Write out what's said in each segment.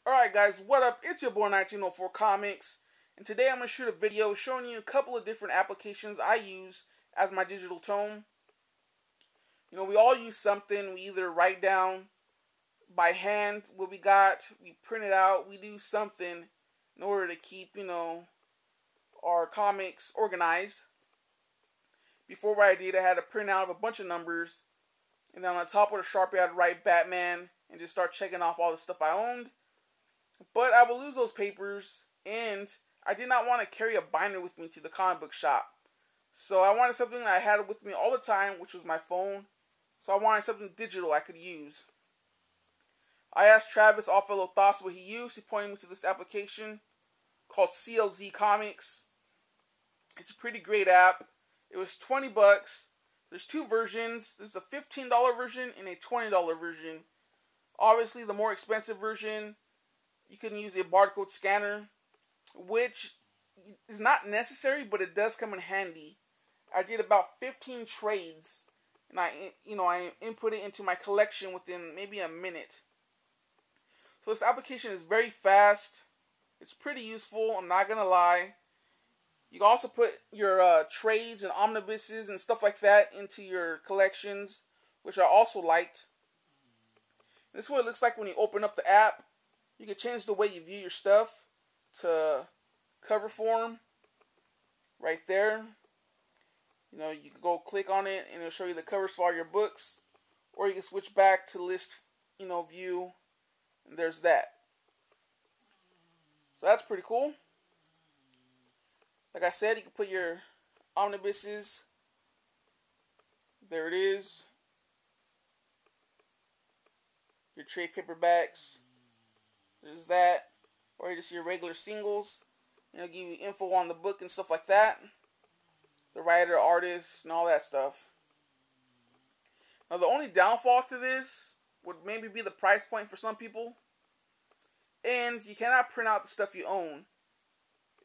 Alright guys, what up? It's your boy 1904 Comics, and today I'm going to shoot a video showing you a couple of different applications I use as my digital tome. You know, we all use something. We either write down by hand what we got, we print it out, we do something in order to keep, our comics organized. Before what I did, I had to print out a bunch of numbers, and then on the top with a Sharpie I had to write Batman and just start checking off all the stuff I owned. But I would lose those papers, and I did not want to carry a binder with me to the comic book shop. So I wanted something that I had with me all the time, which was my phone. So I wanted something digital I could use. I asked Travis, all fellow thoughts, what he used. He pointed me to this application called CLZ Comics. It's a pretty great app. It was 20 bucks. There's two versions. There's a $15 version and a $20 version. Obviously, the more expensive version, you can use a barcode scanner, which is not necessary, but it does come in handy. I did about 15 trades, and I input it into my collection within maybe a minute. So this application is very fast. It's pretty useful, I'm not gonna lie. You can also put your trades and omnibuses and stuff like that into your collections, which I also liked. This is what it looks like when you open up the app. You can change the way you view your stuff to cover form right there. You can go click on it and it'll show you the covers for all your books. Or you can switch back to list, view, and there's that. So that's pretty cool. Like I said, you can put your omnibuses. There it is. Your trade paperbacks. There's that. Or just your regular singles. Give you info on the book and stuff like that. The writer, artist, and all that stuff. Now the only downfall to this would maybe be the price point for some people. And you cannot print out the stuff you own.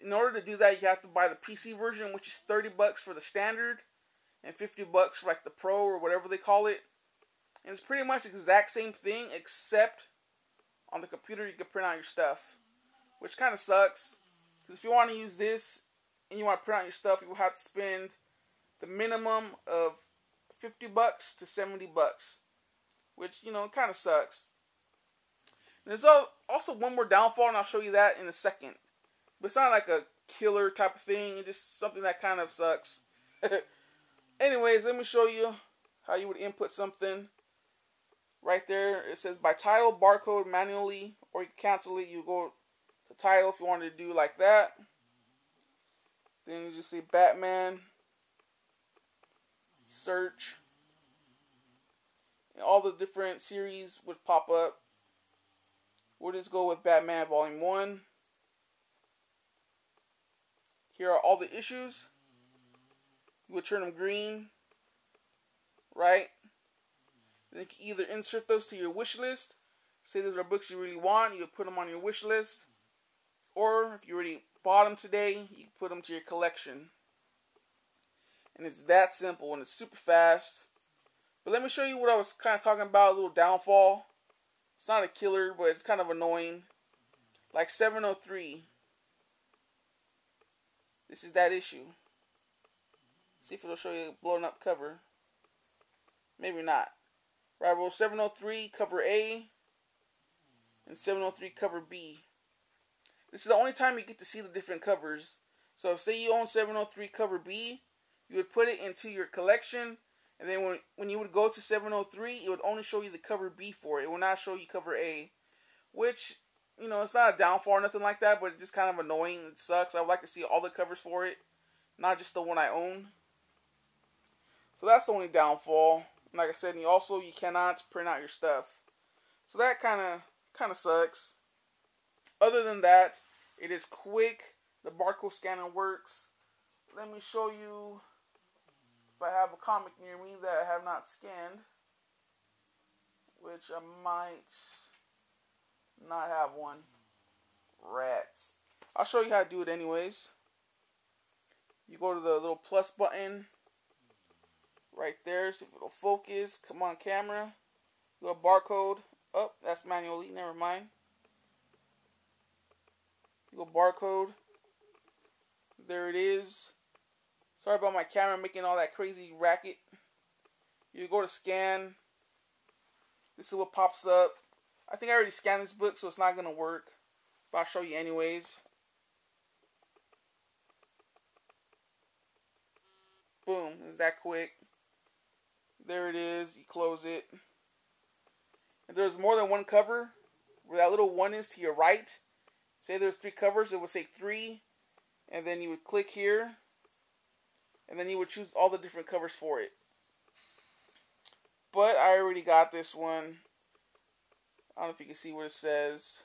In order to do that, you have to buy the PC version, which is 30 bucks for the standard and 50 bucks for like the pro or whatever they call it. And it's pretty much the exact same thing, except on the computer you can print out your stuff, which kind of sucks. Because if you want to use this and you want to print out your stuff, you will have to spend the minimum of 50 bucks to 70 bucks, which, kind of sucks. And there's also one more downfall, and I'll show you that in a second. But it's not like a killer type of thing. It's just something that kind of sucks. Anyways, let me show you how you would input something. Right there, it says by title, barcode manually, or you can cancel it. You go to title if you wanted to do like that. Then you just say Batman, search, and all the different series would pop up. We'll just go with Batman Volume 1. Here are all the issues. You would turn them green, right? Then you can either insert those to your wish list. Say those are books you really want, you would put them on your wish list. Or if you already bought them today, you can put them to your collection. And it's that simple, and it's super fast. But let me show you what I was kind of talking about, a little downfall. It's not a killer, but it's kind of annoying. Like 703. This is that issue. See if it'll show you a blown up cover. Maybe not. Right, well, 703 cover A and 703 cover B. This is the only time you get to see the different covers. So if say you own 703 cover B, you would put it into your collection, and then when you would go to 703, it would only show you the cover B for it. It will not show you cover A, which, it's not a downfall or nothing like that, but it's just kind of annoying. It sucks. I would like to see all the covers for it, not just the one I own. So that's the only downfall. Like I said, you cannot print out your stuff. So that kind of sucks. Other than that, it is quick. The barcode scanner works. Let me show you if I have a comic near me that I have not scanned, which I might not have one. Rats. I'll show you how to do it anyways. You go to the little plus button right there, see if it'll focus. Come on, camera. Little barcode. Oh, that's manually. Never mind. Go barcode. There it is. Sorry about my camera making all that crazy racket. You go to scan. This is what pops up. I think I already scanned this book, so it's not going to work. But I'll show you anyways. Boom. It's that quick. There it is. You close it. If there's more than one cover, where that little 1 is to your right, say there's 3 covers, it would say 3. And then you would click here. And then you would choose all the different covers for it. But I already got this one. I don't know if you can see what it says.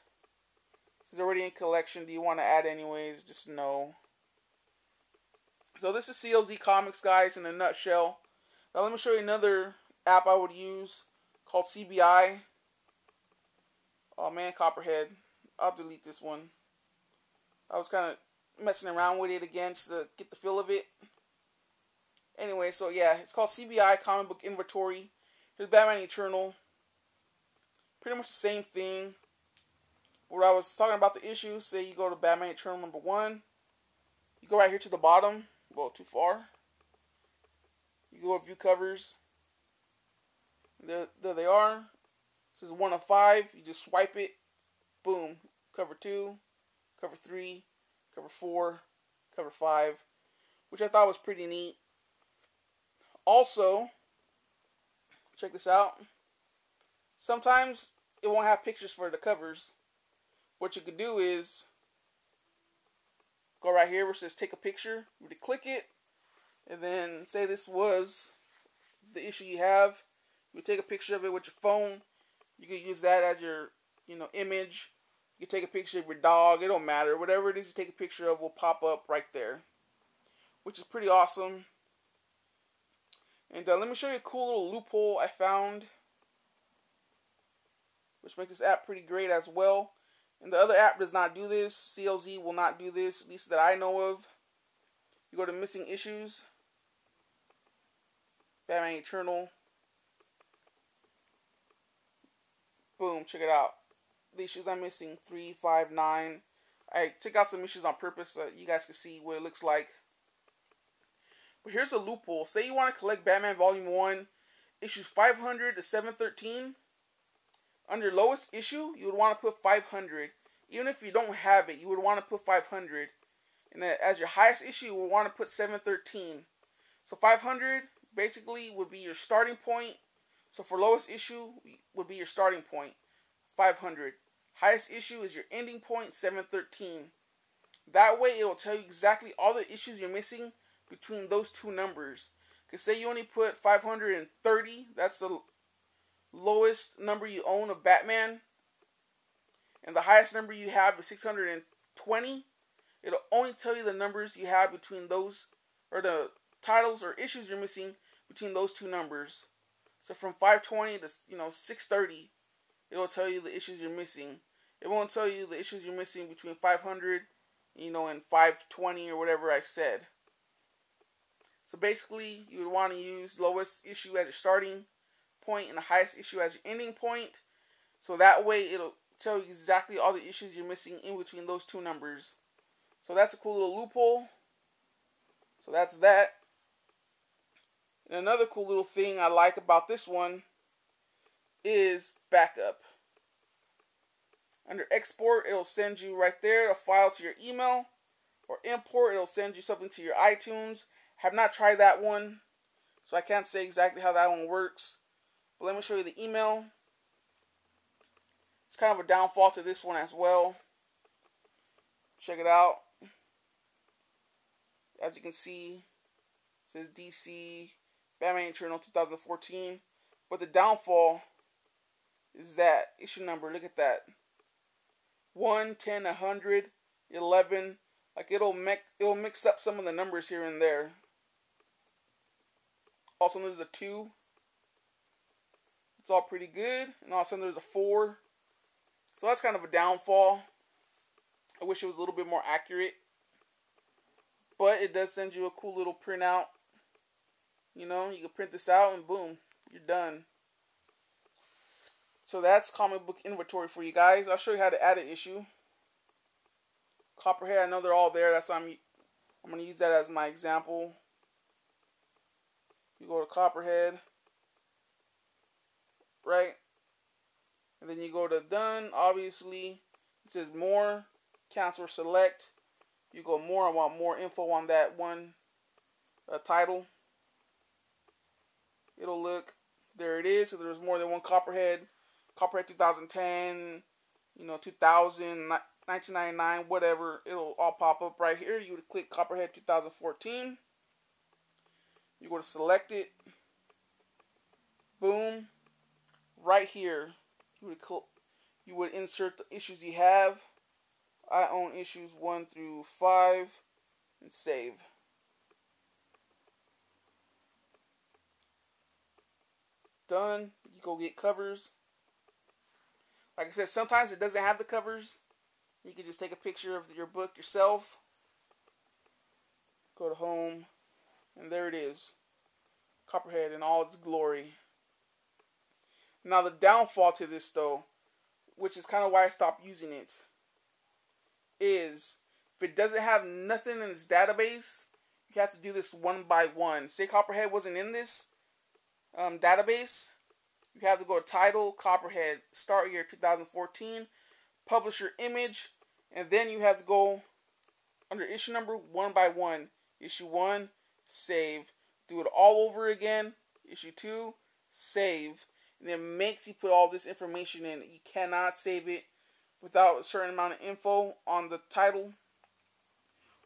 This is already in collection. Do you want to add anyways? Just no. So this is CLZ Comics, guys, in a nutshell. Now let me show you another app I would use called CBI. Oh man, Copperhead. I'll delete this one. I was kind of messing around with it again just to get the feel of it. Anyway, so yeah, it's called CBI, Comic Book Inventory. Here's Batman Eternal. Pretty much the same thing. Where I was talking about the issues, say you go to Batman Eternal number 1. You go right here to the bottom. Well, too far. You go to view covers. There they are. This is 1 of 5. You just swipe it. Boom. Cover 2, cover 3, cover 4, cover 5. Which I thought was pretty neat. Also, check this out. Sometimes it won't have pictures for the covers. What you could do is go right here where it says take a picture. You would click it, and then say this was the issue you have. You would take a picture of it with your phone. You could use that as your, image. You could take a picture of your dog. It don't matter. Whatever it is you take a picture of will pop up right there, which is pretty awesome. And let me show you a cool little loophole I found, which makes this app pretty great as well. And the other app does not do this. CLZ will not do this, at least that I know of. You go to missing issues. Batman Eternal. Boom, check it out. The issues I'm missing, 3, 5, 9. I took out some issues on purpose so you guys can see what it looks like. But here's a loophole. Say you want to collect Batman Volume 1, issues 500 to 713. Under lowest issue, you would want to put 500. Even if you don't have it, you would want to put 500. And as your highest issue, you would want to put 713. So 500 basically would be your starting point. So for lowest issue would be your starting point, 500. Highest issue is your ending point, 713. That way it will tell you exactly all the issues you're missing between those two numbers. Because say you only put 530, that's the lowest number you own of Batman, and the highest number you have is 620, it'll only tell you the numbers you have between those, or the titles or issues you're missing between those two numbers. So from 520 to 630, it'll tell you the issues you're missing. It won't tell you the issues you're missing between 500, and 520 or whatever I said. So basically, you would want to use lowest issue as your starting point and the highest issue as your ending point. So that way, it'll tell you exactly all the issues you're missing in between those two numbers. So that's a cool little loophole. So that's that. And another cool little thing I like about this one is backup. Under export, it'll send you right there a file to your email. Or import, it'll send you something to your iTunes. Have not tried that one, so I can't say exactly how that one works. But let me show you the email. It's kind of a downfall to this one as well. Check it out. As you can see, it says DC Batman Eternal 2014. But the downfall is that issue number. Look at that. 1, 10, 100, 11. Like it'll mix up some of the numbers here and there. Also, there's a 2. It's all pretty good. And all of a sudden, there's a 4. So that's kind of a downfall. I wish it was a little bit more accurate. But it does send you a cool little printout. You can print this out and boom, you're done. So that's comic book inventory for you guys. I'll show you how to add an issue. Copperhead, I know they're all there. That's why I'm going to use that as my example. You go to Copperhead, right? And then you go to done. Obviously, it says more, cancel or select. You go more. I want more info on that one title. It'll look, there it is. So there's more than one Copperhead. Copperhead 2010, 2000, 1999, whatever. It'll all pop up right here. You would click Copperhead 2014. You go to select it. Boom. Right here, you would insert the issues you have. I own issues 1 through 5 and save. Done. You go get covers. Like I said, sometimes it doesn't have the covers. You can just take a picture of your book yourself. Go to home, and there it is. Copperhead in all its glory. Now the downfall to this though, which is kind of why I stopped using it, is if it doesn't have nothing in its database, you have to do this one by one. Say Copperhead wasn't in this database, you have to go to title, Copperhead, start year 2014, publisher image, and then you have to go under issue number one by one. Issue 1, save. Do it all over again. Issue 2, save. And it makes you put all this information in. You cannot save it without a certain amount of info on the title,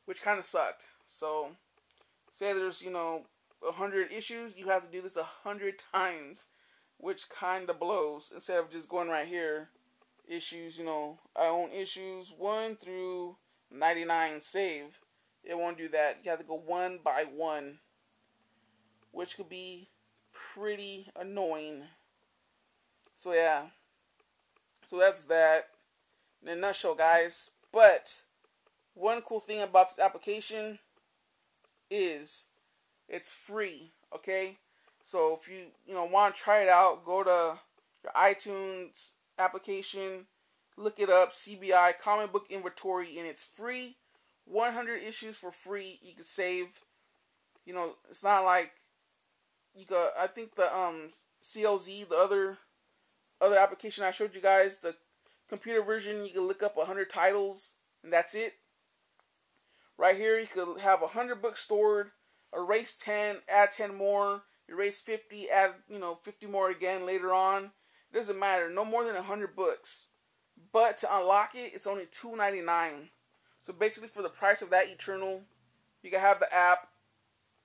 which kind of sucked. So, say there's, 100 issues, you have to do this 100 times, which kind of blows. Instead of just going right here, issues, I own issues 1 through 99, save. It won't do that. You have to go one by one, which could be pretty annoying. So yeah, so that's that in a nutshell, guys. But one cool thing about this application is it's free. Okay, so if you want to try it out, go to your iTunes application, look it up, CBI Comic Book Inventory, and it's free. 100 issues for free. You can save. It's not like you got. I think the CLZ, the other application I showed you guys, the computer version, you can look up 100 titles and that's it. Right here, you could have 100 books stored, erase 10, add 10 more, erase 50, add 50 more again later on. It doesn't matter. No more than 100 books. But to unlock it, it's only $2.99. So basically, for the price of that Eternal, you can have the app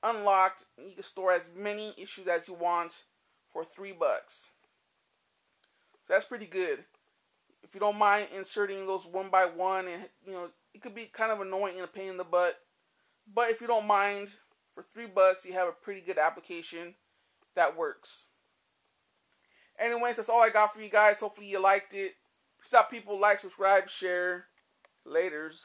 unlocked. And you can store as many issues as you want for $3. So that's pretty good. If you don't mind inserting those one by one, and it could be kind of annoying and a pain in the butt. But if you don't mind, for $3, you have a pretty good application that works. Anyways, that's all I got for you guys. Hopefully you liked it. Peace out, people. Like, subscribe, share. Laters.